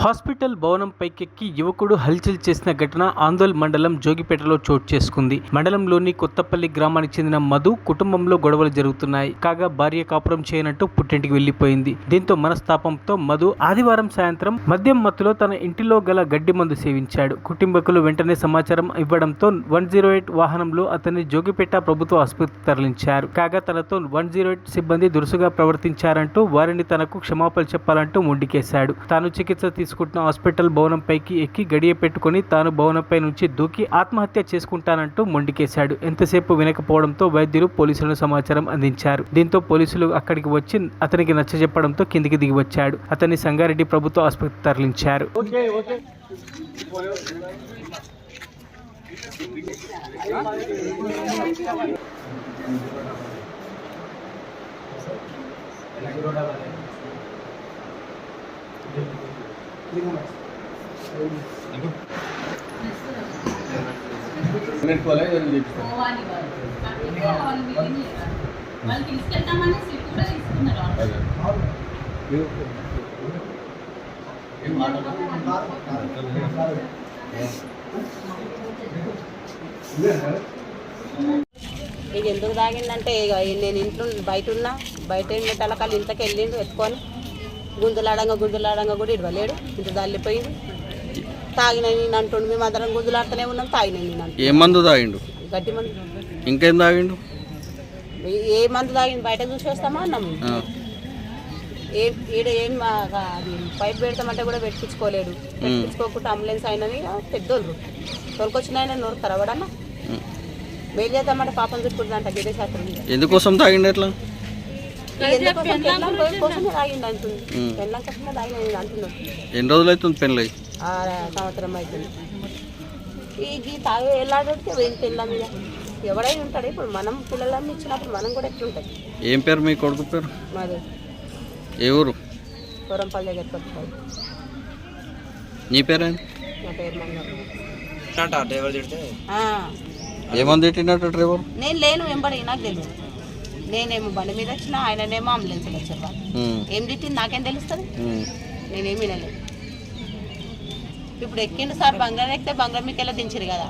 Hospital భవనం పైకెక్కి యువకుడు హల్చల్ చేసిన ఘటన ఆందోళ్ మండలం జోగిపేటలో చోటు చేసుకుంది. మండలంలోని కొత్తపల్లి గ్రామానికి చెందిన మధు కుటుంబంలో గొడవలు జరుగుతున్నాయి. కాగా భార్య కాపురం చేయనట్టు పుట్టింటికి వెళ్లిపోయింది. దీంతో మనస్తాపంతో మధు ఆదివారం సాయంత్రం మద్యం మత్తులో తన ఇంటిలో గల గడ్డి మందు సేవించాడు. కుటుంబీకులు వెంటనే సమాచారం ఇవ్వడంతో 108 వాహనంలో అతన్ని జోగిపేట ప్రభుత్వ ఆసుపత్రికి తరలించారు. కాగా తనతో 108 సిబ్బంది దురుసుగా ప్రవర్తించారంటూ వారిని తనకు క్షమాపణలు చెప్పాలంటూ మొండికేశాడు. తాను చికిత్స తీసుకుంటున్న హాస్పిటల్ భవనం పైకి ఎక్కి గడియ పెట్టుకుని తాను భవనంపై నుంచి దూకి ఆత్మహత్య చేసుకుంటానంటూ మొండికేశాడు. ఎంతసేపు వినకపోవడంతో వైద్యులు పోలీసులను సమాచారం అందించారు. దీంతో పోలీసులు అక్కడికి వచ్చి అతనికి నచ్చజెప్పడంతో కిందికి దిగి వచ్చాడు. అతన్ని సంగారెడ్డి ప్రభుత్వ ఆసుపత్రికి తరలించారు. ఇది ఎందుకు తాగిందంటే ఇక నేను ఇంట్లో బయట ఉన్నా, బయట తలకాలు ఇంట్లోకి వెళ్ళిండు ఎత్తుకొని గుంజులాడంగా కూడా ఇడవలేడు. ఇంత తల్లిపోయింది. తాగిన నేను అంటుండు, మేము అందరం గుంజులాడుతూనే ఉన్నాం. తాగిన నేను అంటు ఏ మందు తాగిండు? గట్టి మందు. ఇంకేం తాగిండు? ఏ మందు తాగింది బయట చూసి వస్తామా అన్నాము. ఏం అది పైప్ పెడతామంటే కూడా పెట్టించుకోలేడు. పెట్టించుకోకుండా అంబులెన్స్ అయినని పెద్దోళ్ళు తోలుకొచ్చిన ఆయన నోరు తరవడన్నా మేలు చేద్దామంటే పాపం చుట్టుకుంటుందంట గిరే శాస్త్రం. ఎందుకోసం తాగిండు? ఎట్లా కోసమే తాగిండు అంటుంది. పెళ్ళం కోసమే తాగిన అంటున్నాడు. ఎన్ని రోజులు అవుతుంది పెళ్ళి? 6 సంవత్సరం అవుతుంది. ఈ తాగి వెళ్ళాడితే పెళ్ళ మీద ఎవడైనా ఉంటాడు. ఇప్పుడు మనం పిల్లలన్నీ ఇచ్చినప్పుడు మనం కూడా ఎట్లుంటుంది. ఏం పేరు మీ కొడుకు పేరు? మాది ఏ ఊరు? కోరంపల్లి దగ్గర కొట్టుకోవాలి. నీ పేరేంటి? నా పేరు మంగళ. ఏమంది తిట్టినట్టు డ్రైవర్? నేను లేను వెంబడి, నాకు తెలియదు. నేనేమో బండి మీద వచ్చిన, ఆయననేమో అంబులెన్స్లో వచ్చారు. వాళ్ళు ఏం తిట్టింది నాకేం తెలుస్తుంది? నేనేమి వినలేదు. ఇప్పుడు ఎక్కిండు సార్, బంగారం ఎక్కితే బంగారం మీకు ఎలా దించారు కదా.